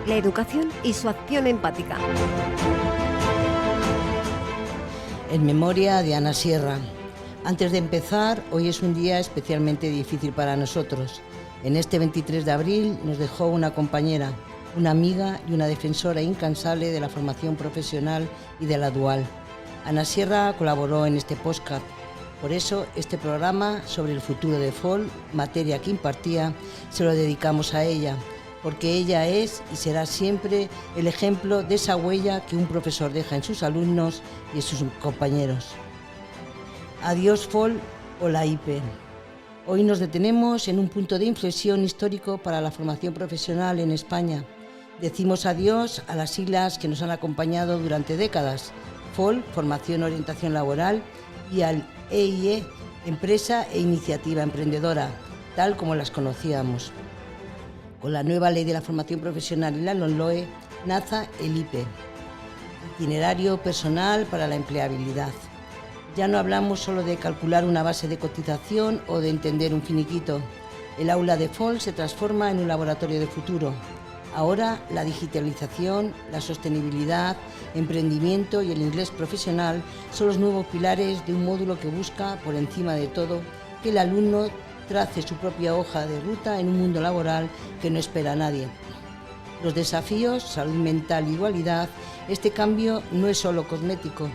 la educación y su acción empática. En memoria de Ana Sierra. Antes de empezar, hoy es un día especialmente difícil para nosotros. En este 23 de abril nos dejó una compañera, una amiga y una defensora incansable de la formación profesional y de la dual. Ana Sierra colaboró en este podcast. Por eso, este programa sobre el futuro de FOL, materia que impartía, se lo dedicamos a ella, porque ella es y será siempre el ejemplo de esa huella que un profesor deja en sus alumnos y en sus compañeros. Adiós FOL o la IP. Hoy nos detenemos en un punto de inflexión histórico para la formación profesional en España. Decimos adiós a las siglas que nos han acompañado durante décadas: FOL, Formación Orientación Laboral, y al EIE, Empresa e Iniciativa Emprendedora, tal como las conocíamos. Con la nueva Ley de la Formación Profesional y la LOMLOE, nace el IPE, Itinerario Personal para la Empleabilidad. Ya no hablamos solo de calcular una base de cotización o de entender un finiquito. El aula de FOL se transforma en un laboratorio de futuro. Ahora la digitalización, la sostenibilidad, emprendimiento y el inglés profesional son los nuevos pilares de un módulo que busca, por encima de todo, que el alumno trace su propia hoja de ruta en un mundo laboral que no espera a nadie. Los desafíos, salud mental e igualdad, este cambio no es solo cosmético.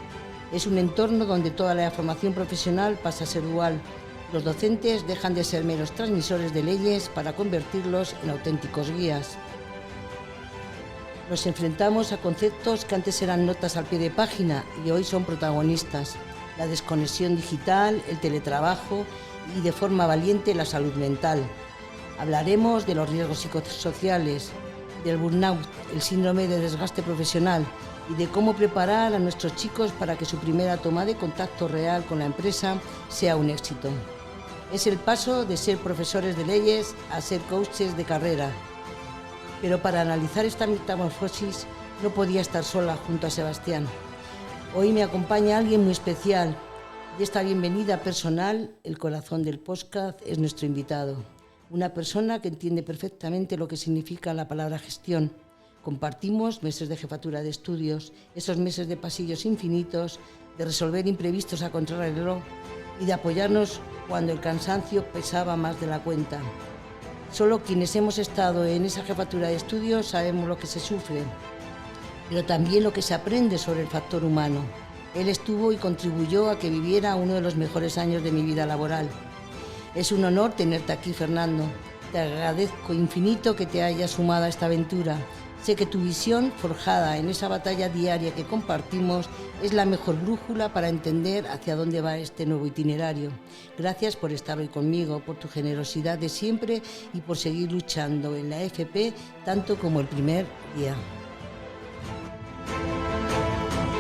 Es un entorno donde toda la formación profesional pasa a ser dual. Los docentes dejan de ser meros transmisores de leyes para convertirlos en auténticos guías. Nos enfrentamos a conceptos que antes eran notas al pie de página y hoy son protagonistas: la desconexión digital, el teletrabajo y, de forma valiente, la salud mental. Hablaremos de los riesgos psicosociales, del burnout, el síndrome de desgaste profesional, y de cómo preparar a nuestros chicos para que su primera toma de contacto real con la empresa sea un éxito. Es el paso de ser profesores de leyes a ser coaches de carrera. Pero para analizar esta metamorfosis no podía estar sola junto a Sebastián. Hoy me acompaña alguien muy especial. De esta bienvenida personal, el corazón del podcast es nuestro invitado. Una persona que entiende perfectamente lo que significa la palabra gestión. Compartimos meses de jefatura de estudios, esos meses de pasillos infinitos, de resolver imprevistos a contrarreloj y de apoyarnos cuando el cansancio pesaba más de la cuenta. Solo quienes hemos estado en esa jefatura de estudios sabemos lo que se sufre, pero también lo que se aprende sobre el factor humano. Él estuvo y contribuyó a que viviera uno de los mejores años de mi vida laboral. Es un honor tenerte aquí, Fernando. Te agradezco infinito que te hayas sumado a esta aventura. Sé que tu visión, forjada en esa batalla diaria que compartimos, es la mejor brújula para entender hacia dónde va este nuevo itinerario. Gracias por estar hoy conmigo, por tu generosidad de siempre y por seguir luchando en la FP tanto como el primer día.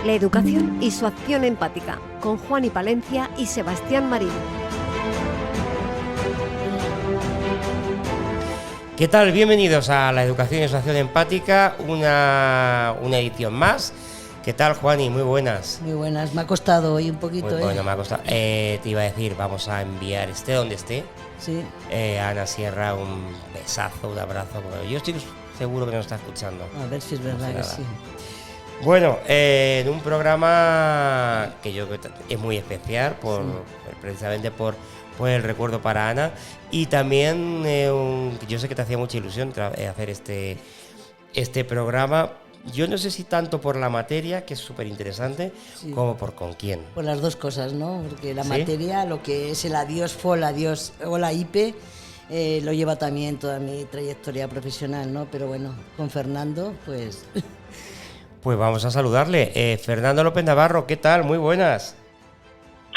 La educación y su acción empática, con Juan y Palencia y Sebastián Marín. ¿Qué tal? Bienvenidos a la educación y su acción empática, una edición más. ¿Qué tal, Juani? Muy buenas. Muy buenas, me ha costado hoy un poquito. Muy bueno, me ha costado. Te iba a decir, vamos a enviar, esté donde esté, Sí. a Ana Sierra un besazo, un abrazo. Bueno, yo estoy seguro que nos está escuchando. A ver si es verdad que sí. Bueno, en un programa que yo creo que es muy especial, precisamente por el recuerdo para Ana, y también yo sé que te hacía mucha ilusión hacer este programa. Yo no sé si tanto por la materia, que es súper interesante, sí, como por con quién. Por las dos cosas, ¿no? Porque la ¿Sí? materia, lo que es el adiós FOL, adiós o la IP, lo lleva también toda mi trayectoria profesional, ¿no? Pero bueno, con Fernando, pues... Pues vamos a saludarle. Fernando López Navarro, ¿qué tal? Muy buenas.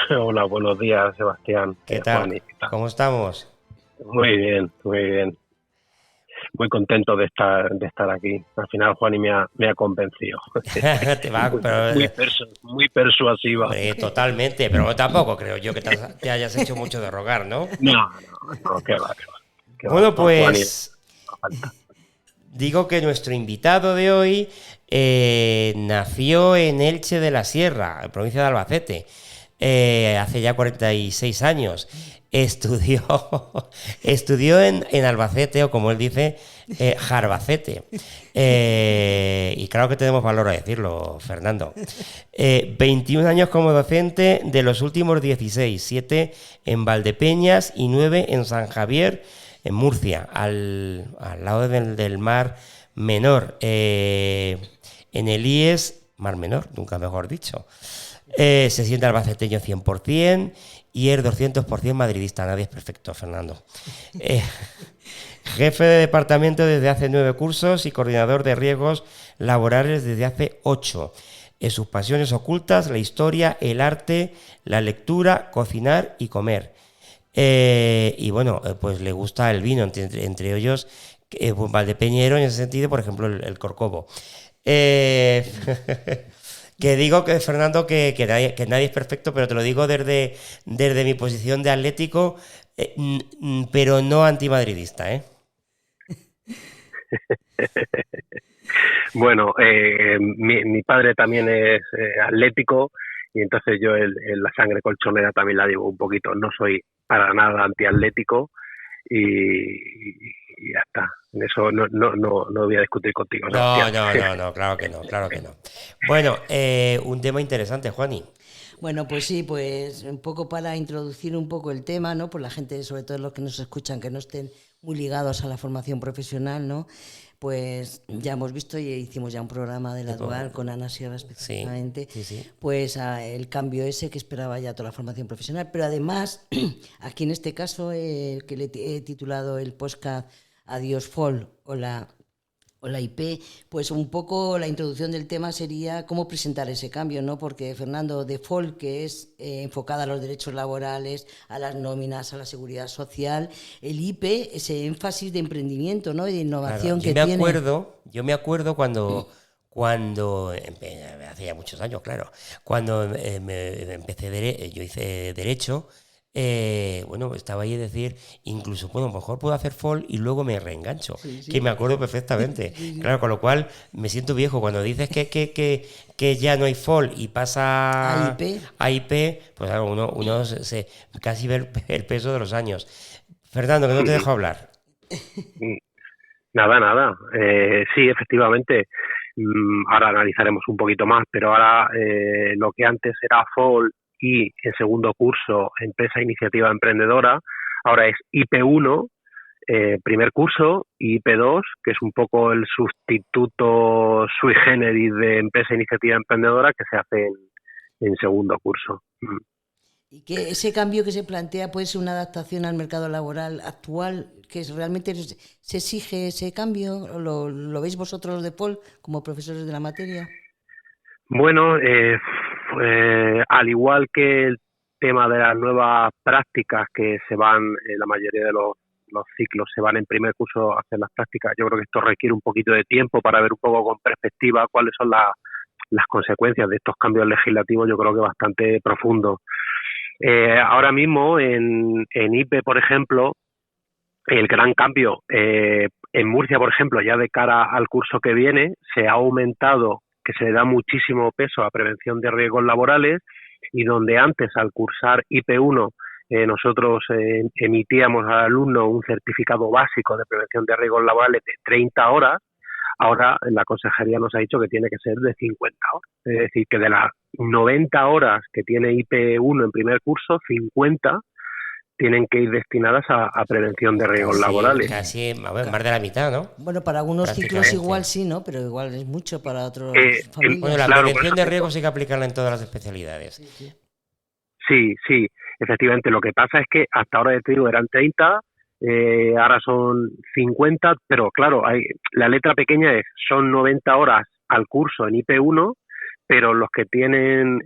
Hola, buenos días, Sebastián. ¿Qué tal? Juan, ¿qué tal? ¿Cómo estamos? Muy bien, muy bien. Muy contento de estar aquí. Al final Juani me ha convencido. Te va, pero, muy persuasiva. Totalmente, pero tampoco creo yo que te hayas hecho mucho de rogar, ¿no? No, qué va. Bueno, pues digo que nuestro invitado de hoy nació en Elche de la Sierra, en provincia de Albacete. hace ya 46 años. Estudió en Albacete, o como él dice, Jarbacete. Y claro que tenemos valor a decirlo, Fernando. 21 años como docente, de los últimos 16, 7 en Valdepeñas y 9 en San Javier, en Murcia, al lado del Mar Menor. En el IES, Mar Menor, nunca mejor dicho. Se siente albaceteño 100%. Y es 200% madridista, nadie es perfecto, Fernando. Jefe de departamento desde hace 9 cursos y coordinador de riesgos laborales desde hace 8. Sus pasiones ocultas, la historia, el arte, la lectura, cocinar y comer. Y bueno, pues le gusta el vino, entre ellos pues Valdepeñero, en ese sentido, por ejemplo, el Corcovo. Que digo, que Fernando, que nadie es perfecto, pero te lo digo desde mi posición de atlético, pero no antimadridista, ¿eh? Bueno, mi padre también es atlético, y entonces yo la sangre colchonera también la llevo un poquito. No soy para nada antiatlético y ya está. En eso no voy a discutir contigo. No, claro que no. Bueno, un tema interesante, Juani. Bueno, pues sí, pues un poco para introducir un poco el tema, ¿no? Por la gente, sobre todo los que nos escuchan, que no estén muy ligados a la formación profesional, ¿no? Pues ya hemos visto y hicimos ya un programa de la Dual con Ana Sierra específicamente, sí. pues el cambio ese que esperaba ya toda la formación profesional, pero además, aquí en este caso, que le he titulado el podcast Adiós FOL o la IP, pues un poco la introducción del tema sería cómo presentar ese cambio, ¿no? Porque, Fernando, de FOL, que es enfocada a los derechos laborales, a las nóminas, a la seguridad social, el IP, ese énfasis de emprendimiento, ¿no? Y de innovación que tiene. Yo me acuerdo cuando hace ya muchos años, claro, cuando empecé yo hice Derecho. Bueno, estaba ahí a decir, incluso, bueno, mejor puedo hacer FOL y luego me reengancho, que me acuerdo perfectamente. Claro, con lo cual me siento viejo. Cuando dices que ya no hay FOL y pasa a IP, pues claro, uno se casi ve el peso de los años. Fernando, que no te dejo hablar. Nada. Sí, efectivamente. Ahora analizaremos un poquito más, pero ahora lo que antes era FOL y en segundo curso Empresa Iniciativa Emprendedora, ahora es IP1, primer curso, y IP2, que es un poco el sustituto sui generis de Empresa Iniciativa Emprendedora, que se hace en segundo curso. Y que ese cambio que se plantea puede ser una adaptación al mercado laboral actual, que realmente se exige ese cambio. ¿Lo veis vosotros los de FOL como profesores de la materia? Bueno, al igual que el tema de las nuevas prácticas que se van, la mayoría de los ciclos se van en primer curso a hacer las prácticas, yo creo que esto requiere un poquito de tiempo para ver un poco con perspectiva cuáles son las consecuencias de estos cambios legislativos, yo creo que bastante profundos. Ahora mismo en IPE, por ejemplo, el gran cambio en Murcia, por ejemplo, ya de cara al curso que viene, se ha aumentado, que se le da muchísimo peso a prevención de riesgos laborales, y donde antes, al cursar IP1, nosotros emitíamos al alumno un certificado básico de prevención de riesgos laborales de 30 horas, ahora la consejería nos ha dicho que tiene que ser de 50 horas. Es decir, que de las 90 horas que tiene IP1 en primer curso, 50 tienen que ir destinadas a prevención de riesgos laborales. Casi más de la mitad, ¿no? Bueno, para algunos ciclos igual sí, ¿no? Pero igual es mucho para otros familias. Bueno, la prevención de riesgos hay que aplicarla en todas las especialidades. Sí, efectivamente. Lo que pasa es que hasta ahora, te digo, eran 30, ahora son 50, pero claro, la letra pequeña son 90 horas al curso en IP1, pero los que tienen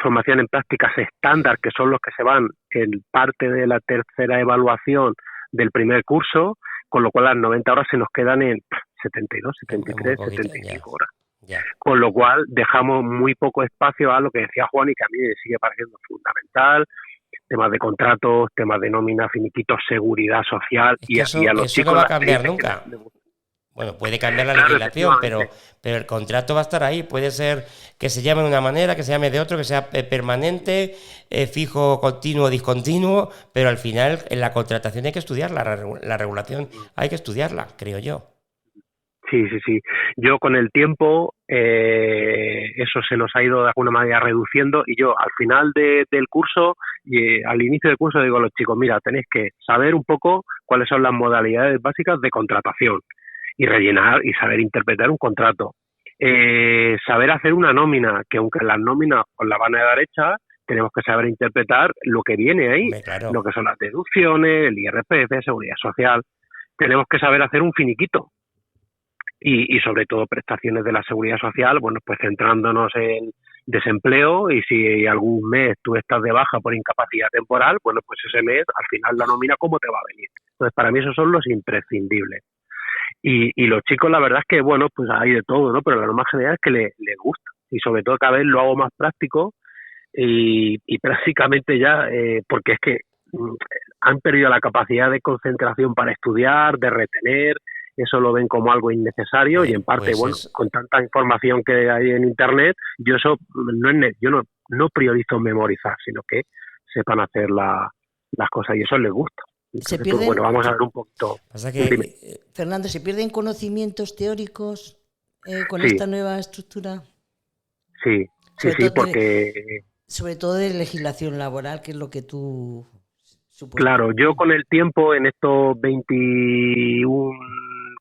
formación en prácticas estándar, que son los que se van en parte de la tercera evaluación del primer curso, con lo cual las 90 horas se nos quedan en 72, 73, 75 horas. Ya. Con lo cual dejamos muy poco espacio a lo que decía Juan y que a mí me sigue pareciendo fundamental: temas de contratos, temas de nómina, finiquitos, seguridad social, es que eso no va a cambiar nunca. bueno, puede cambiar la Claro, legislación, efectivamente. pero el contrato va a estar ahí. Puede ser que se llame de una manera, que se llame de otro, que sea permanente, fijo, continuo, discontinuo, pero al final en la contratación hay que estudiarla, la regulación hay que estudiarla, creo yo. Sí, sí, sí. Yo con el tiempo eso se nos ha ido de alguna manera reduciendo y yo al final del curso y al inicio del curso digo a los chicos, mira, tenéis que saber un poco cuáles son las modalidades básicas de contratación y rellenar y saber interpretar un contrato. Saber hacer una nómina, que aunque las nóminas os la van a dar hechas, tenemos que saber interpretar lo que viene ahí, Hombre, claro. lo que son las deducciones, el IRPF, seguridad social. Tenemos que saber hacer un finiquito. Y sobre todo prestaciones de la seguridad social, bueno, pues centrándonos en desempleo y si algún mes tú estás de baja por incapacidad temporal, bueno, pues ese mes al final la nómina cómo te va a venir. Entonces para mí esos son los imprescindibles. Y los chicos la verdad es que, bueno, pues hay de todo, ¿no? Pero la norma general es que les gusta y sobre todo cada vez lo hago más práctico y prácticamente ya, porque es que han perdido la capacidad de concentración para estudiar, de retener, eso lo ven como algo innecesario y en parte, Pues bueno, con tanta información que hay en internet, yo eso no priorizo memorizar, sino que sepan hacer las cosas y eso les gusta. Se Entonces, pues pierden, bueno, vamos a ver un poquito. Pasa que Dime. Fernando, ¿se pierden conocimientos teóricos con Sí. esta nueva estructura? Sí, sí, Sobre sí, todo porque Sobre todo de legislación laboral, que es lo que tú supuestas. claro, yo con el tiempo en estos 21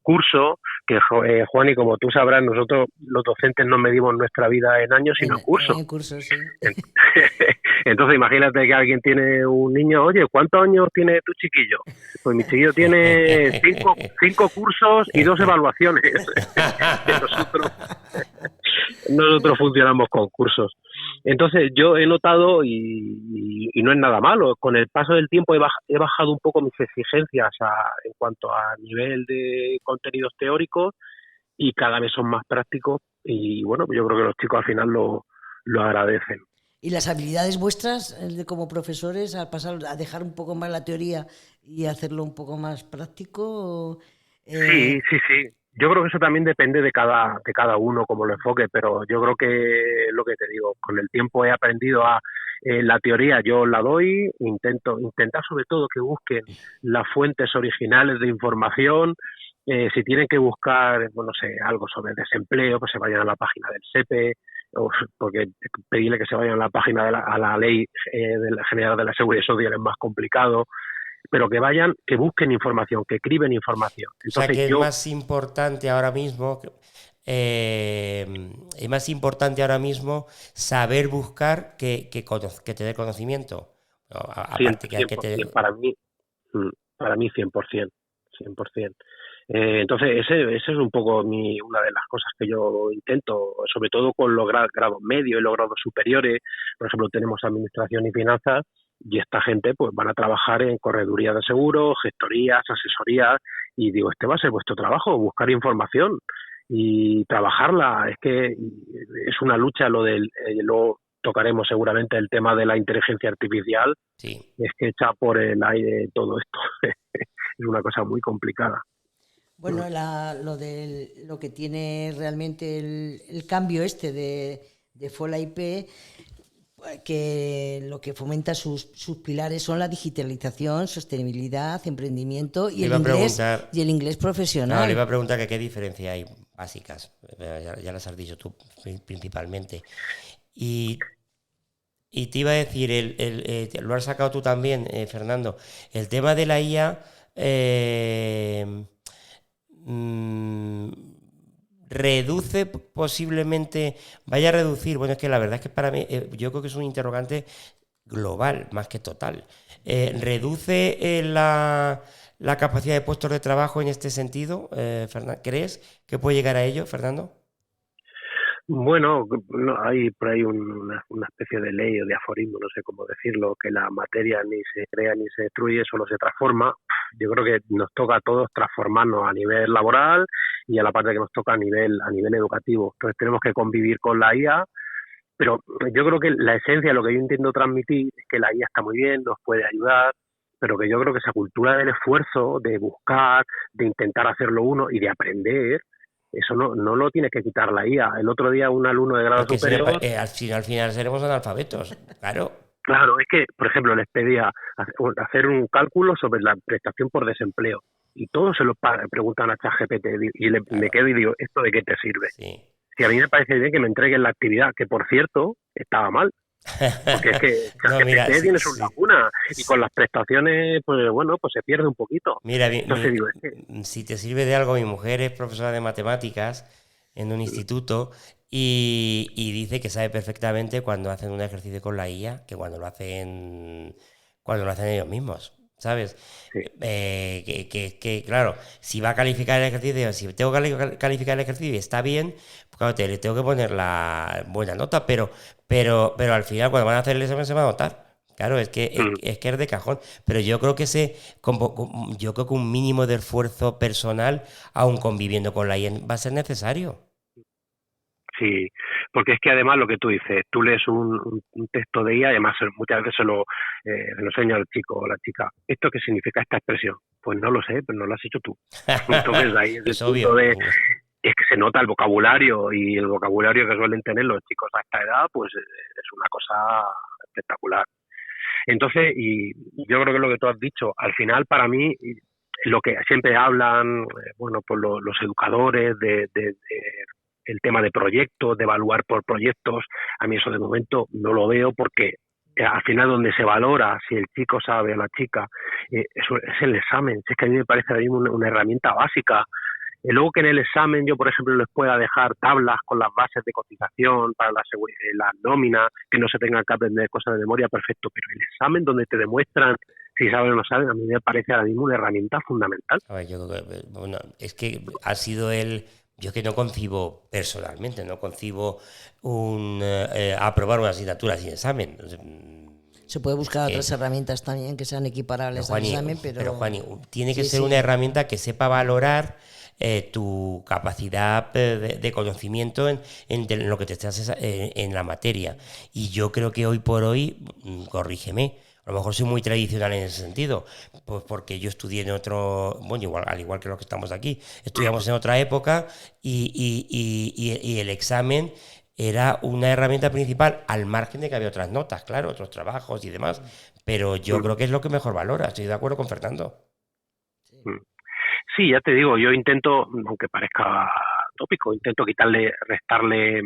cursos, que Juan, y como tú sabrás, nosotros los docentes no medimos nuestra vida en años, sino en cursos. En cursos, sí. Entonces imagínate que alguien tiene un niño, oye, ¿cuántos años tiene tu chiquillo? Pues mi chiquillo tiene cinco cursos y 2 evaluaciones. Nosotros funcionamos con cursos. Entonces yo he notado, y no es nada malo, con el paso del tiempo he bajado un poco mis exigencias en cuanto a nivel de contenidos teóricos y cada vez son más prácticos y bueno, yo creo que los chicos al final lo agradecen. ¿Y las habilidades vuestras como profesores al pasar a dejar un poco más la teoría y hacerlo un poco más práctico? Sí. Yo creo que eso también depende de cada uno como lo enfoque, pero yo creo que lo que te digo, con el tiempo he aprendido la teoría yo la doy, intentar sobre todo que busquen las fuentes originales de información, si tienen que buscar, bueno, no sé, algo sobre desempleo, pues se vayan a la página del SEPE, porque pedirle que se vayan a la página a la ley general de la seguridad social es más complicado, pero que busquen información, que criben información. Entonces, o sea, que es más importante ahora mismo, saber buscar que te dé conocimiento. Aparte que para mí 100%. Entonces, ese es un poco una de las cosas que yo intento, sobre todo con los grados medios y los grados superiores. Por ejemplo, tenemos administración y finanzas, y esta gente pues van a trabajar en correduría de seguros, gestorías, asesorías, y digo, este va a ser vuestro trabajo, buscar información y trabajarla. Es que es una lucha luego tocaremos seguramente el tema de la inteligencia artificial, sí. Es que echa por el aire todo esto. Es una cosa muy complicada. Bueno, lo que tiene realmente el cambio de FOLA IP, que lo que fomenta sus pilares son la digitalización, sostenibilidad, emprendimiento y el inglés profesional. No, le iba a preguntar que qué diferencia hay básicas, ya las has dicho tú principalmente. Y te iba a decir, lo has sacado tú también, Fernando, el tema de la IA reduce posiblemente, vaya a reducir, bueno, es que la verdad es que para mí, yo creo que es un interrogante global, más que total. ¿Reduce la capacidad de puestos de trabajo en este sentido? ¿Crees que puede llegar a ello, Fernando? Bueno, hay por ahí una especie de ley o de aforismo, no sé cómo decirlo, que la materia ni se crea ni se destruye, solo se transforma. Yo creo que nos toca a todos transformarnos a nivel laboral y a la parte que nos toca a nivel educativo. Entonces tenemos que convivir con la IA, pero yo creo que la esencia, lo que yo intento transmitir es que la IA está muy bien, nos puede ayudar, pero que yo creo que esa cultura del esfuerzo, de buscar, de intentar hacerlo uno y de aprender, eso no lo tiene que quitar la IA. El otro día un alumno de grado Porque superior... al final seremos analfabetos, claro. Claro, es que, por ejemplo, les pedía hacer un cálculo sobre la prestación por desempleo y todos se lo preguntan a ChatGPT y me quedo y digo, ¿esto de qué te sirve? Sí. Si a mí me parece bien que me entreguen la actividad, que por cierto, estaba mal, porque es que No, mira, ChatGPT tiene sí, sus sí. lagunas y con las prestaciones, pues bueno, pues se pierde un poquito. Mira, Entonces digo, es que... si te sirve de algo, mi mujer es profesora de matemáticas en un instituto y dice que sabe perfectamente cuando hacen un ejercicio con la IA que cuando lo hacen ellos mismos, ¿sabes? Sí. Que, claro, si va a calificar el ejercicio, si tengo que calificar el ejercicio y está bien, pues claro, le tengo que poner la buena nota, pero al final cuando van a hacer el examen se va a notar. Claro, es que es de cajón, pero yo creo que yo creo que un mínimo de esfuerzo personal, aún conviviendo con la IA, va a ser necesario. Sí, porque es que además lo que tú dices, tú lees un texto de IA, además muchas veces se lo enseña al chico o la chica. ¿Esto qué significa esta expresión? Pues no lo sé, pero no lo has hecho tú. Entonces ahí es el Es punto obvio. es que se nota el vocabulario y el vocabulario que suelen tener los chicos a esta edad, pues es una cosa espectacular. Entonces, y yo creo que lo que tú has dicho, al final para mí, lo que siempre hablan, bueno, pues los educadores de el tema de proyectos, de evaluar por proyectos, a mí eso de momento no lo veo porque al final donde se valora si el chico sabe o la chica eso es el examen. Es que a mí me parece ahora mismo una herramienta básica. Luego que en el examen yo, por ejemplo, les pueda dejar tablas con las bases de cotización para la nómina, que no se tengan que aprender cosas de memoria, perfecto, pero el examen donde te demuestran si saben o no saben, a mí me parece ahora mismo una herramienta fundamental. A ver, yo creo que, bueno, es que ha sido yo que no concibo personalmente, no concibo aprobar una asignatura sin examen. Se puede buscar otras herramientas también que sean equiparables al examen, pero Juani, tiene que sí, ser sí. una herramienta que sepa valorar tu capacidad de conocimiento en lo que te estás en la materia. Y yo creo que hoy por hoy, corrígeme, a lo mejor soy muy tradicional en ese sentido, pues porque yo estudié en otro, bueno, al igual que los que estamos aquí, estudiamos en otra época y el examen era una herramienta principal al margen de que había otras notas, claro, otros trabajos y demás, pero yo creo que es lo que mejor valora, estoy de acuerdo con Fernando. Sí, ya te digo, yo intento, aunque parezca tópico, intento restarle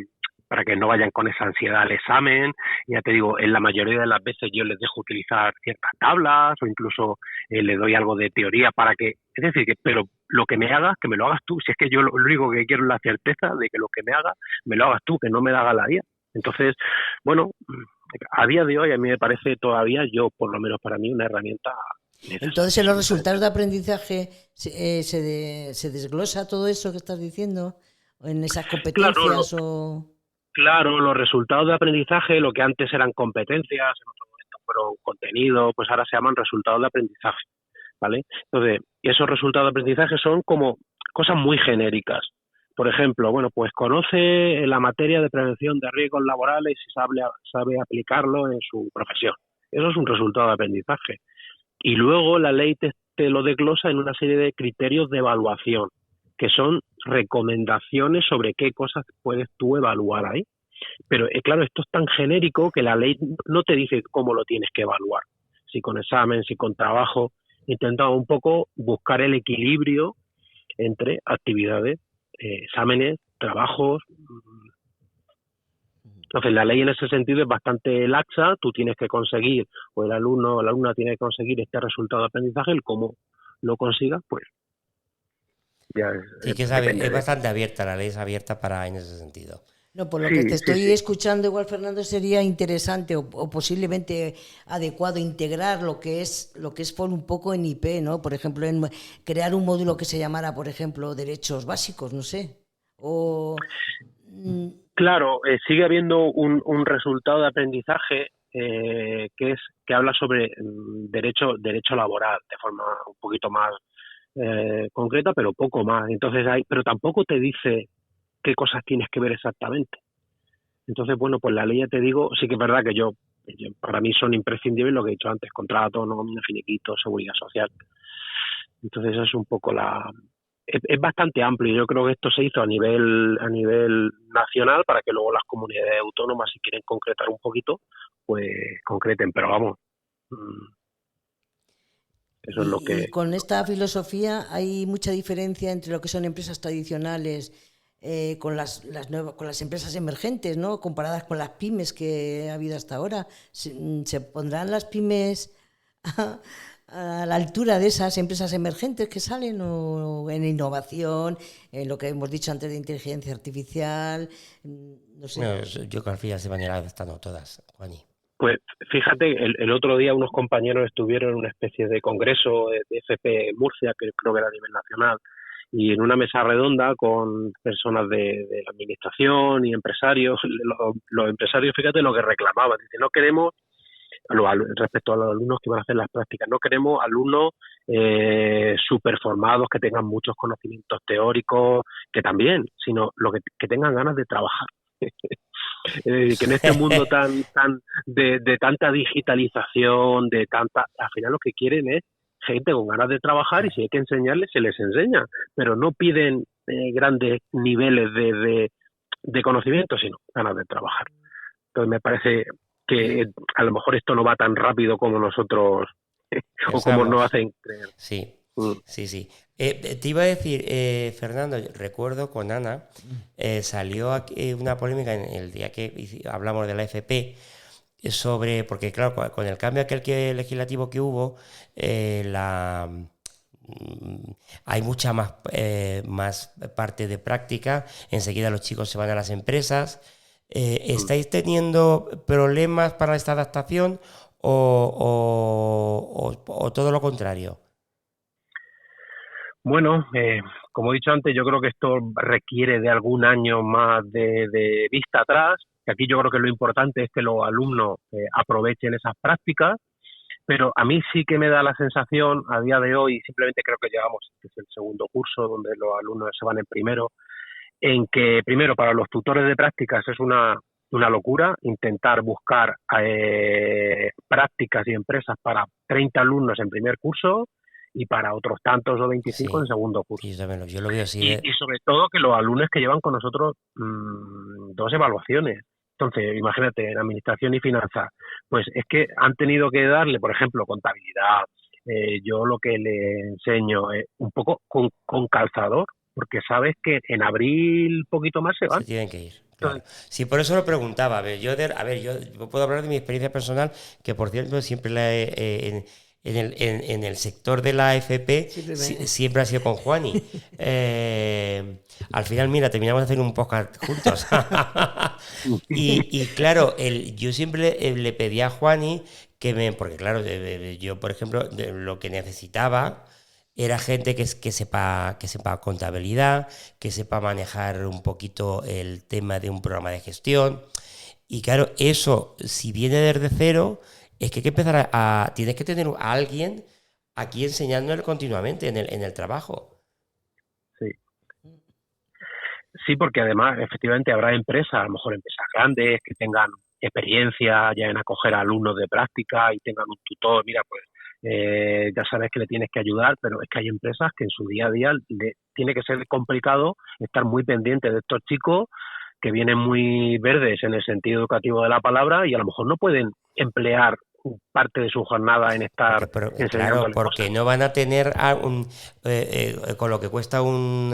para que no vayan con esa ansiedad al examen. Ya te digo, en la mayoría de las veces yo les dejo utilizar ciertas tablas o incluso le doy algo de teoría para que, es decir, pero lo que me hagas, que me lo hagas tú. Si es que yo lo único que quiero es la certeza de que lo que me hagas, me lo hagas tú, que no me la haga la IA. Entonces, bueno, a día de hoy a mí me parece todavía, por lo menos para mí, una herramienta necesaria. Entonces, en los resultados de aprendizaje se desglosa todo eso que estás diciendo, en esas competencias Claro, los resultados de aprendizaje, lo que antes eran competencias, en otro momento fueron contenidos, pues ahora se llaman resultados de aprendizaje, ¿vale? Entonces, esos resultados de aprendizaje son como cosas muy genéricas. Por ejemplo, bueno, pues conoce la materia de prevención de riesgos laborales y sabe aplicarlo en su profesión. Eso es un resultado de aprendizaje. Y luego la ley te lo desglosa en una serie de criterios de evaluación, que son recomendaciones sobre qué cosas puedes tú evaluar ahí. Pero claro, esto es tan genérico que la ley no te dice cómo lo tienes que evaluar. Si con examen, si con trabajo. Intentamos un poco buscar el equilibrio entre actividades, exámenes, trabajos. Entonces la ley en ese sentido es bastante laxa. Tú tienes que conseguir, o el alumno o la alumna tiene que conseguir este resultado de aprendizaje. El cómo lo consigas, pues ya sí, que es bastante abierta, la ley es abierta en ese sentido. No, por lo que te estoy escuchando, igual, Fernando, sería interesante o posiblemente adecuado integrar lo que es por un poco en IP, ¿no? Por ejemplo, en crear un módulo que se llamara, por ejemplo, derechos básicos, no sé. Claro, sigue habiendo un resultado de aprendizaje que habla sobre derecho laboral de forma un poquito más concreta, pero poco más. Entonces pero tampoco te dice qué cosas tienes que ver exactamente. Entonces, bueno, pues la ley, ya te digo, sí que es verdad que yo para mí son imprescindibles lo que he dicho antes: contrato, nómina, finiquito, seguridad social. Entonces eso es un poco es bastante amplio. Yo creo que esto se hizo a nivel nacional para que luego las comunidades autónomas, si quieren concretar un poquito, pues concreten, pero vamos, eso es lo que... Y con esta filosofía hay mucha diferencia entre lo que son empresas tradicionales con las empresas emergentes, ¿no? Comparadas con las pymes que ha habido hasta ahora. ¿Se pondrán las pymes a la altura de esas empresas emergentes que salen, o en innovación, en lo que hemos dicho antes de inteligencia artificial? No sé. Bueno, yo creo que al final se van a ir adaptando todas, Juani. Pues fíjate, el otro día unos compañeros estuvieron en una especie de congreso de FP Murcia, que creo que era a nivel nacional, y en una mesa redonda con personas de la administración y empresarios. Los empresarios, fíjate lo que reclamaban: dicen, no queremos, respecto a los alumnos que van a hacer las prácticas, no queremos alumnos súper formados, que tengan muchos conocimientos teóricos, que también, sino que tengan ganas de trabajar. Que en este mundo tan de tanta digitalización, al final lo que quieren es gente con ganas de trabajar, y si hay que enseñarles, se les enseña, pero no piden grandes niveles de conocimiento, sino ganas de trabajar. Entonces me parece que a lo mejor esto no va tan rápido como nosotros o como nos hacen creer. Sí, sí. Te iba a decir, Fernando, recuerdo con Ana, salió aquí una polémica en el día que hablamos de la FP porque claro, con el cambio legislativo que hubo, hay mucha más parte de práctica. Enseguida los chicos se van a las empresas. ¿Estáis teniendo problemas para esta adaptación o todo lo contrario? Bueno, como he dicho antes, yo creo que esto requiere de algún año más de vista atrás. Que aquí yo creo que lo importante es que los alumnos aprovechen esas prácticas, pero a mí sí que me da la sensación a día de hoy, simplemente creo que llevamos, este es el segundo curso donde los alumnos se van en primero, en que primero para los tutores de prácticas es una locura intentar buscar prácticas y empresas para 30 alumnos en primer curso y para otros tantos o 25 en segundo curso. Yo lo veo así. Y sobre todo que los alumnos que llevan con nosotros 2 evaluaciones. Entonces, imagínate, en administración y finanzas, pues es que han tenido que darle, por ejemplo, contabilidad. Yo lo que le enseño es un poco con calzador, porque sabes que en abril poquito más se van. Se tienen que ir. Claro. Sí, por eso lo preguntaba. Yo puedo hablar de mi experiencia personal, que por cierto siempre la he... En el sector de la AFP siempre ha sido con Juani. Al final, mira, terminamos de hacer un podcast juntos. y claro, yo siempre le pedía a Juani porque claro, yo por ejemplo, lo que necesitaba era gente que sepa contabilidad, que sepa manejar un poquito el tema de un programa de gestión. Y claro, eso, si viene desde cero, es que hay que empezar tienes que tener a alguien aquí enseñándole continuamente en el trabajo. Sí, porque además efectivamente habrá empresas, a lo mejor empresas grandes, que tengan experiencia ya en acoger a alumnos de práctica y tengan un tutor. Mira, pues ya sabes que le tienes que ayudar, pero es que hay empresas que en su día a día tiene que ser complicado estar muy pendiente de estos chicos que vienen muy verdes en el sentido educativo de la palabra, y a lo mejor no pueden emplear parte de su jornada en estar enseñando. Claro, porque no van a tener con lo que cuesta un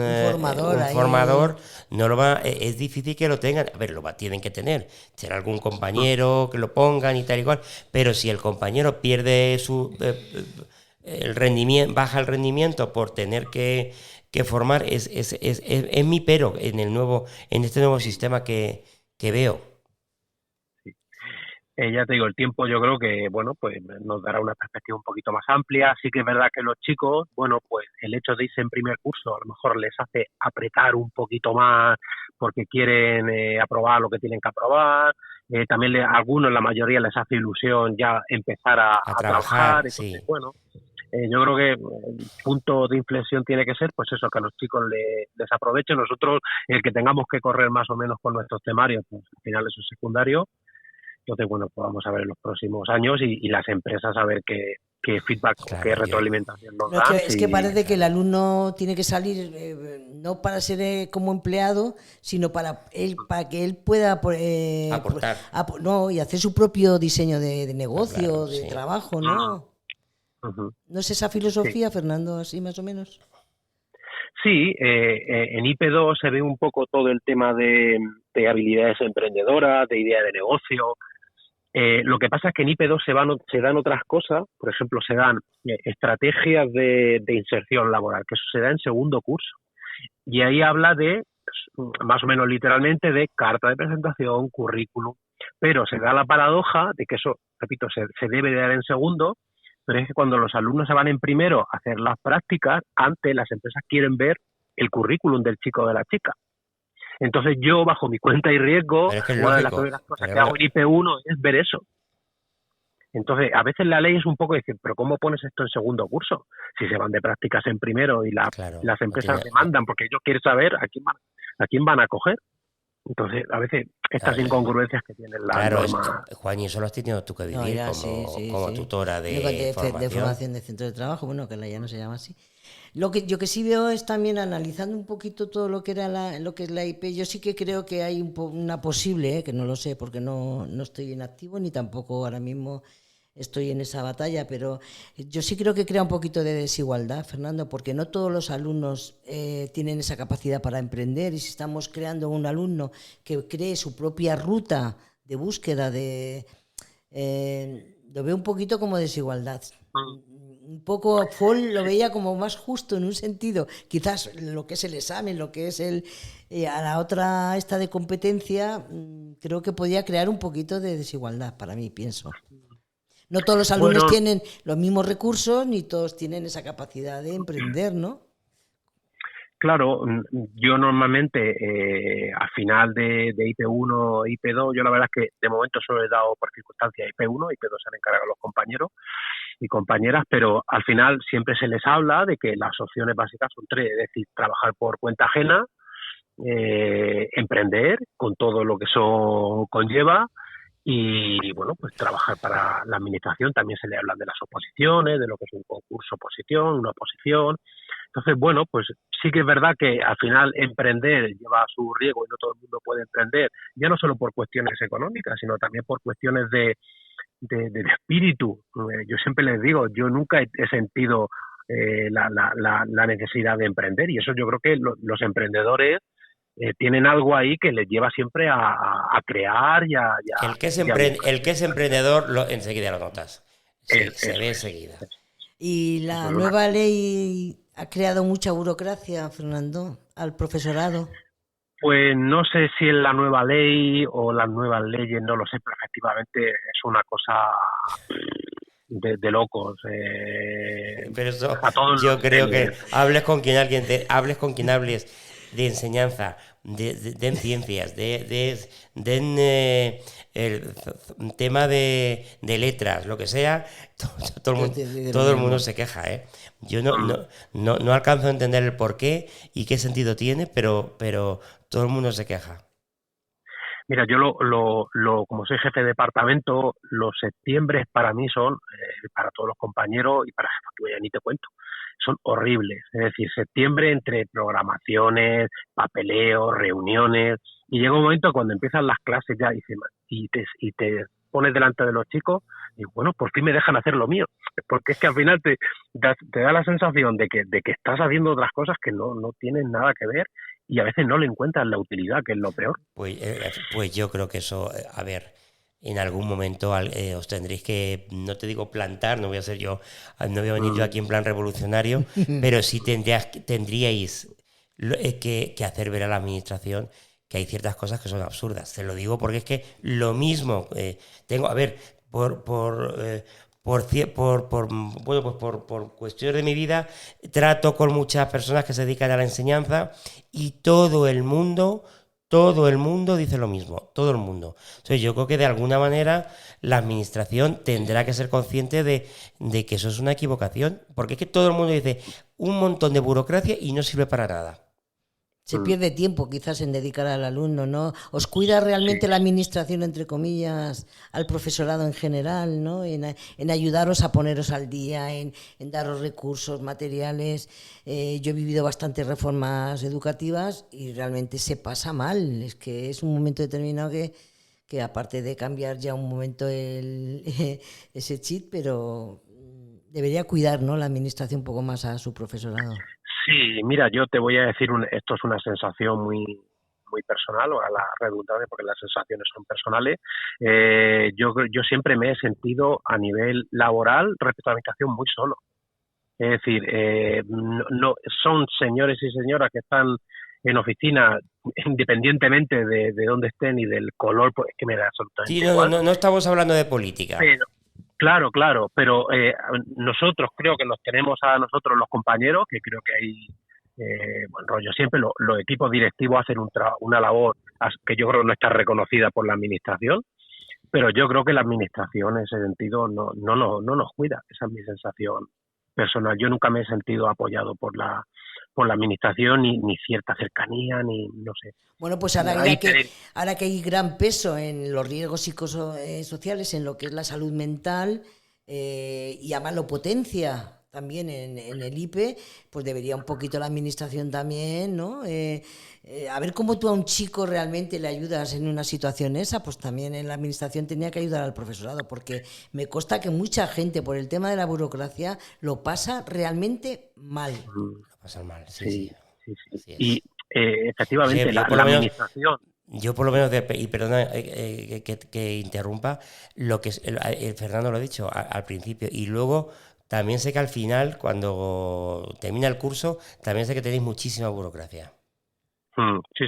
formador, no lo es difícil que lo tengan. A ver, tienen que tener. Será algún compañero que lo pongan y tal y cual, pero si el compañero pierde el rendimiento, baja el rendimiento por tener que formar, es mi pero en este nuevo sistema que veo. Ya te digo, el tiempo yo creo que, bueno, pues nos dará una perspectiva un poquito más amplia. Sí que es verdad que los chicos, bueno, pues el hecho de irse en primer curso a lo mejor les hace apretar un poquito más porque quieren aprobar lo que tienen que aprobar. También a algunos, la mayoría, les hace ilusión ya empezar a trabajar. Entonces, sí. Bueno, yo creo que el punto de inflexión tiene que ser, pues eso, que a los chicos les aprovechen. Nosotros, el que tengamos que correr más o menos con nuestros temarios, pues al final eso es secundario. Entonces, bueno, pues vamos a ver en los próximos años y las empresas a ver qué feedback, Claro, qué retroalimentación nos No, dan. es que parece que el alumno tiene que salir no para ser como empleado, sino para que él pueda Aportar. y hacer su propio diseño de negocio, Claro, de sí. trabajo, ¿no? Ujú. ¿No es esa filosofía, Fernando, así más o menos? Sí, en IP2 se ve un poco todo el tema de habilidades emprendedoras, de idea de negocio. Lo que pasa es que en IP2 se dan otras cosas, por ejemplo, se dan estrategias de inserción laboral, que eso se da en segundo curso. Y ahí habla de, más o menos literalmente, de carta de presentación, currículum, pero se da la paradoja de que eso, repito, se debe de dar en segundo, pero es que cuando los alumnos se van en primero a hacer las prácticas, antes las empresas quieren ver el currículum del chico o de la chica. Entonces yo, bajo mi cuenta y riesgo, Pero es que es una de las lógico. primeras cosas Pero que hago en IP1 es ver eso. Entonces, a veces la ley es un poco decir, pero ¿cómo pones esto en segundo curso? Si se van de prácticas en primero y Claro, las no empresas tiene- demandan, porque ellos quieren saber a quién van a coger. Entonces, a veces estas Claro, incongruencias que tienen las Claro, normas. Juan, y eso lo has tenido tú que No, vivir ya, como, sí. tutora No, de formación. formación de centro de trabajo, bueno, que ya no se llama así. Lo que yo que sí veo es también analizando un poquito todo lo que era lo que es la IP. Yo sí que creo que hay una posible, que no lo sé porque no estoy en activo ni tampoco ahora mismo estoy en esa batalla, pero yo sí creo que crea un poquito de desigualdad, Fernando, porque no todos los alumnos tienen esa capacidad para emprender, y si estamos creando un alumno que cree su propia ruta de búsqueda lo veo un poquito como desigualdad. Un poco Fall lo veía como más justo en un sentido, quizás lo que es el examen, lo que es a la otra esta de competencia, creo que podía crear un poquito de desigualdad para mí, pienso. No todos los alumnos Bueno, tienen los mismos recursos, ni todos tienen esa capacidad de emprender, ¿no? claro, yo normalmente a final de IP1, IP2, yo la verdad es que de momento solo he dado por circunstancias IP1, IP2 se han encargado los compañeros y compañeras, pero al final siempre se les habla de que las opciones básicas son tres, es decir, trabajar por cuenta ajena, emprender con todo lo que eso conlleva y, bueno, pues trabajar para la administración. También se le habla de las oposiciones, de lo que es un concurso oposición, una oposición. Entonces, bueno, pues sí que es verdad que al final emprender lleva su riesgo y no todo el mundo puede emprender, ya no solo por cuestiones económicas, sino también por cuestiones de espíritu. Yo siempre les digo, yo nunca he sentido la necesidad de emprender, y eso yo creo que los emprendedores tienen algo ahí que les lleva siempre a crear y a El que es, y a el que es emprendedor, enseguida lo notas. Sí, se ve eso enseguida. Y la nueva ley ha creado mucha burocracia, Fernando, al profesorado. Pues no sé si es la nueva ley o las nuevas leyes, no lo sé, pero efectivamente es una cosa de locos. Pero eso, A todos yo los creo que niveles. hables con quien hables con quien hables de enseñanza, de ciencias, el tema de letras, lo que sea, todo el mundo se queja, ¿eh? Yo no alcanzo a entender el por qué y qué sentido tiene, pero todo el mundo se queja. Mira, yo como soy jefe de departamento, los septiembres para mí son, para todos los compañeros y para jefatura, ya ni te cuento, son horribles. Es decir, septiembre entre programaciones, papeleos, reuniones, y llega un momento cuando empiezan las clases ya y te pones delante de los chicos y bueno, por fin me dejan hacer lo mío, porque es que al final te da la sensación de que estás haciendo otras cosas que no tienen nada que ver, y a veces no le encuentran la utilidad, que es lo peor. Pues yo creo que eso, a ver, en algún momento os tendréis que, no te digo plantar, no voy a venir yo aquí en plan revolucionario, pero sí tendríais que hacer ver a la administración que hay ciertas cosas que son absurdas. Te lo digo porque es que lo mismo tengo, a ver, por cuestiones de mi vida trato con muchas personas que se dedican a la enseñanza y todo el mundo dice lo mismo, todo el mundo. Entonces yo creo que de alguna manera la administración tendrá que ser consciente de que eso es una equivocación, porque es que todo el mundo dice un montón de burocracia y no sirve para nada. Se pierde tiempo quizás en dedicar al alumno, ¿no? ¿Os cuida realmente la administración, entre comillas, al profesorado en general, ¿no? En ayudaros a poneros al día, en daros recursos, materiales. Yo he vivido bastantes reformas educativas y realmente se pasa mal. Es que es un momento determinado que aparte de cambiar ya un momento ese chip, pero debería cuidar, ¿no?, la administración un poco más a su profesorado. Sí, mira, yo te voy a decir, esto es una sensación muy personal, o a la redundancia, porque las sensaciones son personales. Yo siempre me he sentido a nivel laboral respecto a la administración muy solo. Es decir, no son señores y señoras que están en oficina, independientemente de dónde estén y del color, pues es que me da absolutamente igual. No estamos hablando de política. Pero, claro, pero nosotros creo que nos tenemos a nosotros los compañeros, que creo que hay buen rollo. Siempre los equipos directivos hacen una labor que yo creo que no está reconocida por la administración, pero yo creo que la administración en ese sentido no nos cuida. Esa es mi sensación personal. Yo nunca me he sentido apoyado por la administración, ni cierta cercanía, ni no sé. Bueno, pues ahora que hay gran peso en los riesgos psicosociales, en lo que es la salud mental, y además lo potencia también en el IPE, pues debería un poquito la administración también, ¿no? A ver cómo tú a un chico realmente le ayudas en una situación esa, pues también en la administración tenía que ayudar al profesorado, porque me consta que mucha gente por el tema de la burocracia lo pasa realmente mal. Lo pasa mal, sí. Y efectivamente, sí, la administración... Yo por lo menos, y perdona que interrumpa, lo que Fernando lo ha dicho al principio, y luego también sé que al final, cuando termina el curso, también sé que tenéis muchísima burocracia. Sí.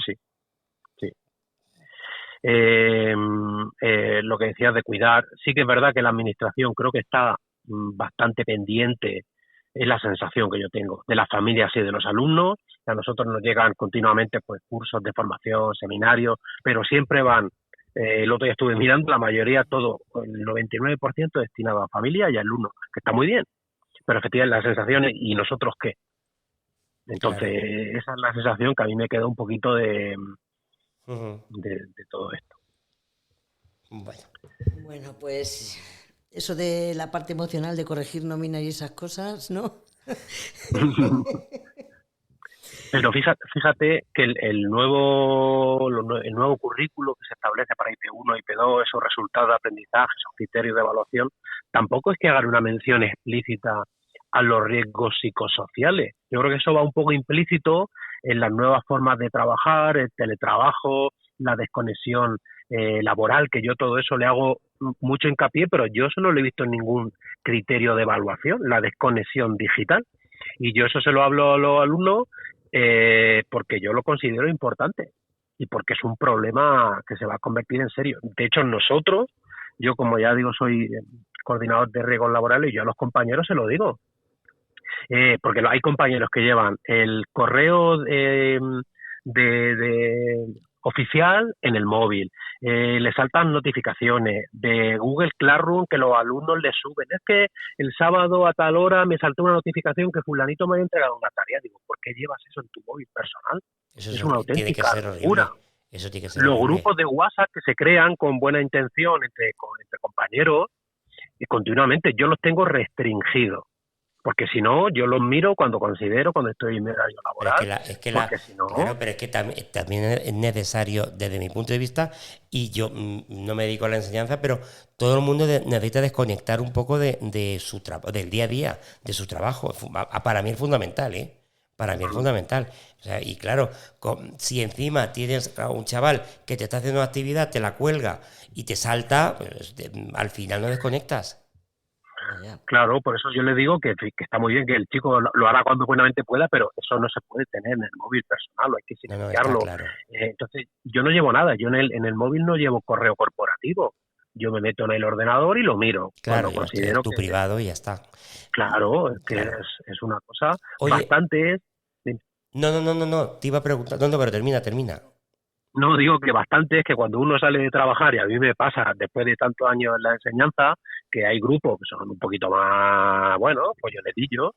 Lo que decías de cuidar, sí que es verdad que la administración creo que está bastante pendiente, es la sensación que yo tengo, de las familias y de los alumnos. A nosotros nos llegan continuamente pues cursos de formación, seminarios, pero siempre van, el otro día estuve mirando, la mayoría, todo, el 99% destinado a familia y a alumnos, que está muy bien, pero efectivamente las sensaciones, ¿y nosotros qué? Entonces, claro, esa es la sensación que a mí me queda un poquito de todo esto. Bueno, pues eso de la parte emocional de corregir nóminas y esas cosas, ¿no? Pero fíjate que el nuevo currículo que se establece para IP1, IP2, esos resultados de aprendizaje, esos criterios de evaluación, tampoco es que hagan una mención explícita a los riesgos psicosociales. Yo creo que eso va un poco implícito en las nuevas formas de trabajar, el teletrabajo, la desconexión laboral, que yo todo eso le hago mucho hincapié, pero yo eso no lo he visto en ningún criterio de evaluación, la desconexión digital. Y yo eso se lo hablo a los alumnos porque yo lo considero importante y porque es un problema que se va a convertir en serio. De hecho, nosotros, yo como ya digo, soy coordinador de riesgos laborales y yo a los compañeros se lo digo. Porque hay compañeros que llevan el correo oficial en el móvil, le saltan notificaciones de Google Classroom que los alumnos les suben. Es que el sábado a tal hora me saltó una notificación que fulanito me ha entregado una tarea. Digo, ¿por qué llevas eso en tu móvil personal? Eso es una auténtica locura. Eso tiene que ser los horrible. Grupos de WhatsApp que se crean con buena intención entre compañeros, y continuamente yo los tengo restringidos. Porque si no, yo los miro cuando estoy en mi horario laboral. Pero es que también es necesario, desde mi punto de vista, y yo no me dedico a la enseñanza, pero todo el mundo necesita desconectar un poco del día a día, de su trabajo. Para mí es fundamental, ¿eh? Para mí es fundamental. O sea, y claro, si encima tienes a un chaval que te está haciendo una actividad, te la cuelga y te salta, pues, al final no desconectas. Claro, por eso yo le digo que está muy bien que el chico lo hará cuando buenamente pueda, pero eso no se puede tener en el móvil personal, hay que silenciarlo. Claro. Entonces, yo no llevo nada, yo en el móvil no llevo correo corporativo, yo me meto en el ordenador y lo miro. Claro, cuando considero tu privado y ya está. Claro, es que es una cosa bastante... No, te iba a preguntar, no, pero termina. No, digo que bastante es que cuando uno sale de trabajar, y a mí me pasa después de tantos años en la enseñanza, que hay grupos que son un poquito más, follonetillos,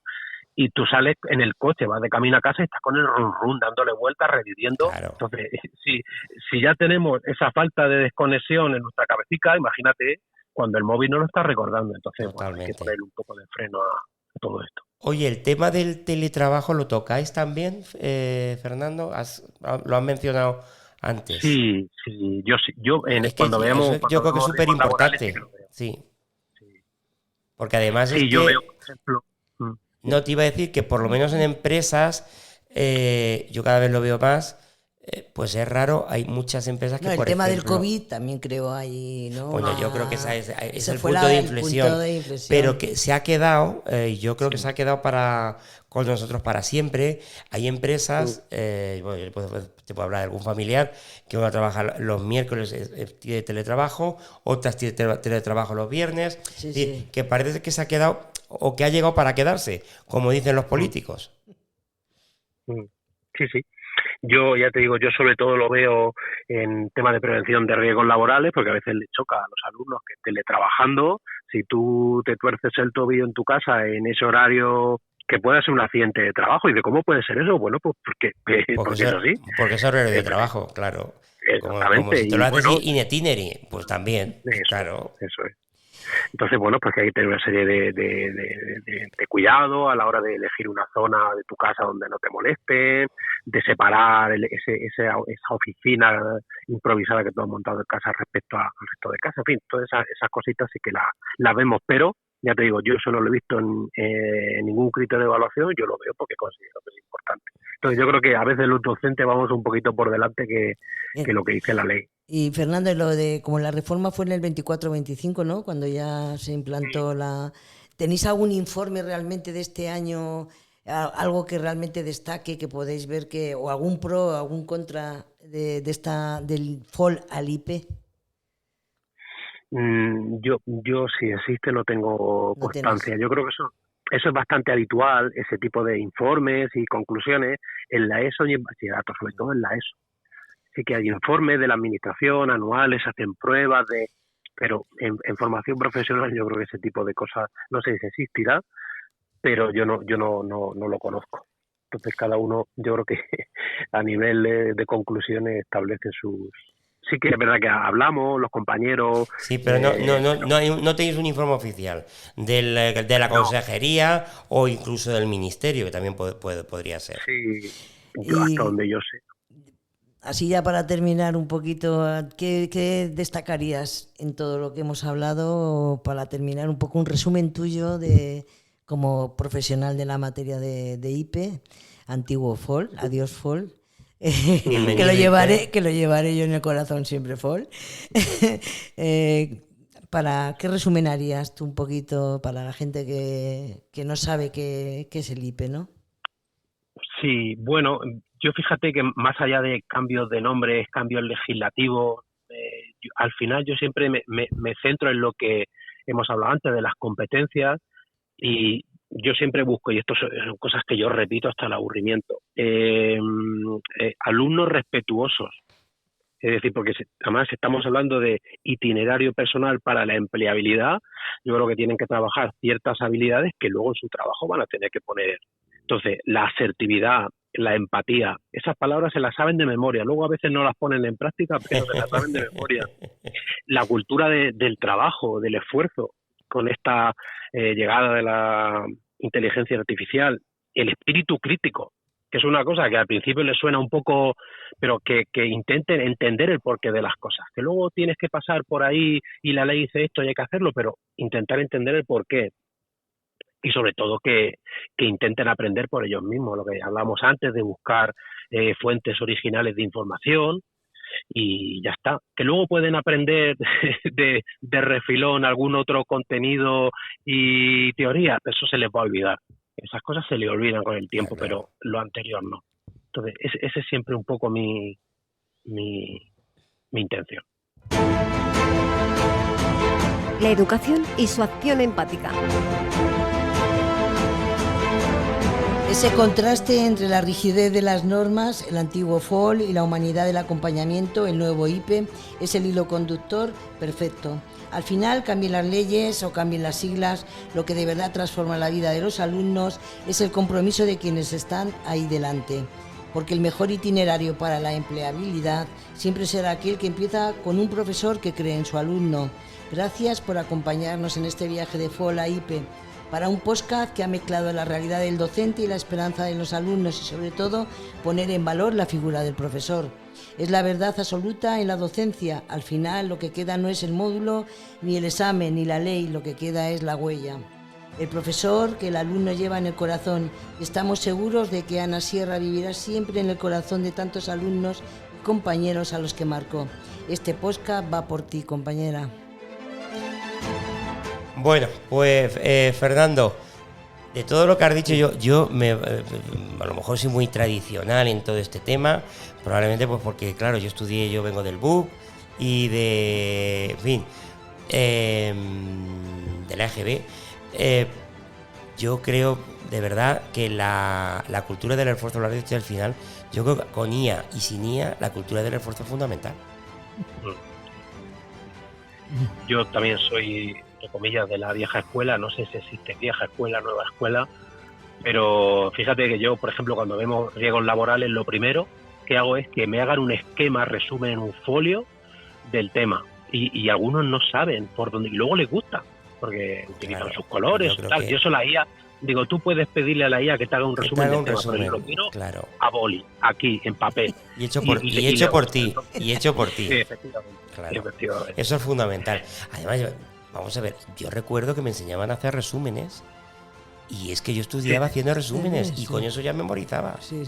y tú sales en el coche, vas de camino a casa y estás con el run run dándole vueltas, reviviendo. Claro. Entonces, si ya tenemos esa falta de desconexión en nuestra cabecita, imagínate cuando el móvil no lo está recordando. Entonces, bueno, hay que ponerle un poco de freno a todo esto. Oye, el tema del teletrabajo lo tocáis también, Fernando, lo has mencionado antes. Sí, yo cuando veamos... Yo creo que es súper importante. Sí. Porque además es que... yo veo, por ejemplo... No, te iba a decir que por lo menos en empresas, yo cada vez lo veo más, pues es raro, hay muchas empresas que, el por tema ejemplo, del COVID también creo ahí, ¿no? Bueno, yo creo que ese es el fue punto de inflexión, punto de inflexión. pero que se ha quedado, yo creo que se ha quedado con nosotros para siempre. Hay empresas, bueno, te puedo hablar de algún familiar que uno trabaja los miércoles, tiene teletrabajo, otras tiene teletrabajo los viernes, que parece que se ha quedado o que ha llegado para quedarse, como dicen los políticos. Sí. Yo ya te digo, yo sobre todo lo veo en temas de prevención de riesgos laborales, porque a veces le choca a los alumnos que teletrabajando, si tú te tuerces el tobillo en tu casa en ese horario, que pueda ser un accidente de trabajo. ¿Y de cómo puede ser eso? Bueno, pues porque es así. Porque es horario de trabajo, claro. Como si te lo haces in itinere, pues también, claro. Eso es. Entonces, bueno, pues que hay que tener una serie de cuidado a la hora de elegir una zona de tu casa donde no te moleste, de separar esa oficina improvisada que tú has montado en casa respecto al resto de casa. En fin, todas esas cositas sí que las vemos, pero ya te digo, yo eso no lo he visto en ningún criterio de evaluación, yo lo veo porque considero que es importante. Entonces yo creo que a veces los docentes vamos un poquito por delante que lo que dice la ley. Y Fernando, lo de como la reforma fue en el 24-25, ¿no? Cuando ya se implantó ¿Tenéis algún informe realmente de este año, algo que realmente destaque, que podéis ver o algún pro, algún contra del FOL al IP? Yo si existe no tengo constancia. Yo creo que eso es bastante habitual, ese tipo de informes y conclusiones en la ESO y en bachillerato, sobre todo en la ESO. Sí que hay informes de la administración anuales, hacen pruebas pero en formación profesional yo creo que ese tipo de cosas no sé si existirá, pero yo no lo conozco. Entonces cada uno, yo creo que a nivel de conclusiones establece sus... Sí que es verdad que hablamos, los compañeros... Sí, pero no tenéis un informe oficial de la consejería o incluso del ministerio, que también podría ser. Sí, hasta donde yo sé. Así ya para terminar un poquito, ¿qué destacarías en todo lo que hemos hablado? Para terminar un poco un resumen tuyo como profesional de la materia de IP, antiguo FOL, adiós FOL. que lo llevaré yo en el corazón siempre, FOL. ¿Qué resumen harías tú un poquito para la gente que no sabe qué es el IP, ¿no? Sí, bueno, yo fíjate que más allá de cambios de nombres, cambios legislativos, al final yo siempre me centro en lo que hemos hablado antes de las competencias, y yo siempre busco, y esto son cosas que yo repito hasta el aburrimiento, alumnos respetuosos. Es decir, porque además estamos hablando de itinerario personal para la empleabilidad, yo creo que tienen que trabajar ciertas habilidades que luego en su trabajo van a tener que poner. Entonces, la asertividad, la empatía, esas palabras se las saben de memoria, luego a veces no las ponen en práctica, pero se las saben de memoria. La cultura del trabajo, del esfuerzo, con esta llegada de la inteligencia artificial, el espíritu crítico, que es una cosa que al principio les suena un poco, pero que intenten entender el porqué de las cosas, que luego tienes que pasar por ahí y la ley dice esto y hay que hacerlo, pero intentar entender el porqué. Y sobre todo que intenten aprender por ellos mismos, lo que hablamos antes de buscar fuentes originales de información, y ya está. Que luego pueden aprender de refilón algún otro contenido y teoría, eso se les va a olvidar. Esas cosas se les olvidan con el tiempo, pero lo anterior no. Entonces, ese es siempre un poco mi intención. La educación y su acción empática. Ese contraste entre la rigidez de las normas, el antiguo FOL y la humanidad del acompañamiento, el nuevo IPE, es el hilo conductor perfecto. Al final, cambien las leyes o cambien las siglas, lo que de verdad transforma la vida de los alumnos es el compromiso de quienes están ahí delante. Porque el mejor itinerario para la empleabilidad siempre será aquel que empieza con un profesor que cree en su alumno. Gracias por acompañarnos en este viaje de FOL a IPE, para un podcast que ha mezclado la realidad del docente y la esperanza de los alumnos y sobre todo poner en valor la figura del profesor. Es la verdad absoluta en la docencia. Al final lo que queda no es el módulo, ni el examen, ni la ley, lo que queda es la huella. El profesor que el alumno lleva en el corazón. Estamos seguros de que Ana Sierra vivirá siempre en el corazón de tantos alumnos y compañeros a los que marcó. Este podcast va por ti, compañera. Bueno, pues Fernando, de todo lo que has dicho, a lo mejor soy muy tradicional en todo este tema, probablemente pues porque, claro, yo vengo del BUP y de, en fin, de la EGB. Yo creo de verdad que la cultura del esfuerzo, lo has dicho al final, yo creo que con IA y sin IA, la cultura del esfuerzo es fundamental. Yo también soy, entre comillas, de la vieja escuela. No sé si existe vieja escuela, nueva escuela, pero fíjate que yo, por ejemplo, cuando vemos riesgos laborales, lo primero que hago es que me hagan un esquema, resumen en un folio del tema, y algunos no saben por dónde, y luego les gusta, porque utilizan sus colores, tal. Yo eso la IA, digo, tú puedes pedirle a la IA que te haga un resumen del tema, pero yo lo quiero a boli, aquí, en papel. Y hecho por ti. Sí, efectivamente. Claro. Eso es fundamental. Además, vamos a ver, yo recuerdo que me enseñaban a hacer resúmenes y es que yo estudiaba haciendo resúmenes y con eso ya memorizaba. Sí.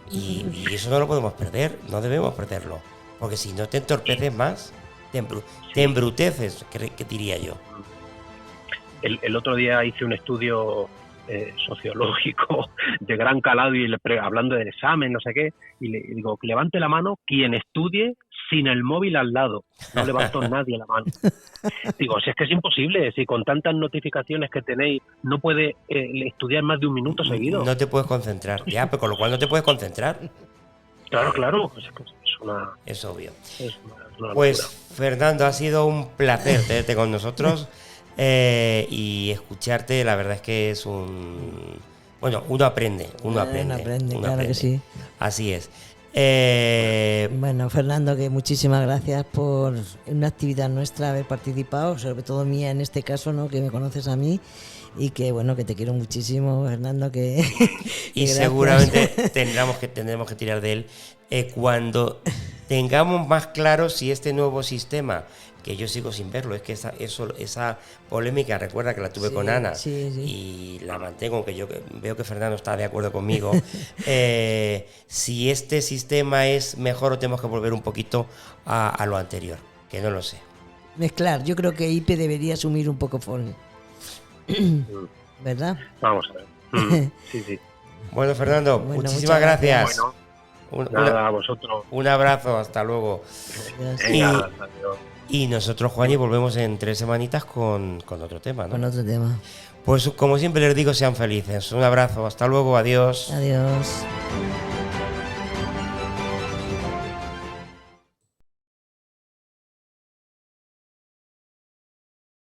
Y eso no lo podemos perder, no debemos perderlo, porque si no te entorpeces más, te embruteces, que diría yo. El otro día hice un estudio sociológico de gran calado y hablando del examen, no sé qué, y le digo, levante la mano quien estudie sin el móvil al lado. No levantó nadie la mano. Digo, si es que es imposible, si con tantas notificaciones que tenéis no puede estudiar más de un minuto seguido. No te puedes concentrar, ya, pero con lo cual no te puedes concentrar. Claro, es obvio. Es una pues locura. Fernando, ha sido un placer tenerte con nosotros y escucharte. La verdad es que es uno aprende, claro que sí. Así es. Bueno, Fernando, que muchísimas gracias por una actividad nuestra haber participado, sobre todo mía en este caso, ¿no? Que me conoces a mí y que bueno, que te quiero muchísimo, Fernando, que y seguramente tendremos que tirar de él cuando tengamos más claro si este nuevo sistema, que yo sigo sin verlo, es que esa polémica, recuerda que la tuve con Ana y la mantengo, aunque yo veo que Fernando está de acuerdo conmigo. Si este sistema es mejor o tenemos que volver un poquito a lo anterior, que no lo sé. Mezclar, yo creo que IPE debería asumir un poco FOL. ¿Verdad? Vamos a ver. Sí. Bueno, Fernando, muchísimas gracias. Bueno, nada, a vosotros. Un abrazo, hasta luego. Adiós. Y nosotros, Juan, y volvemos en 3 semanitas con otro tema, ¿no? Con otro tema. Pues como siempre les digo, sean felices. Un abrazo, hasta luego, adiós. Adiós.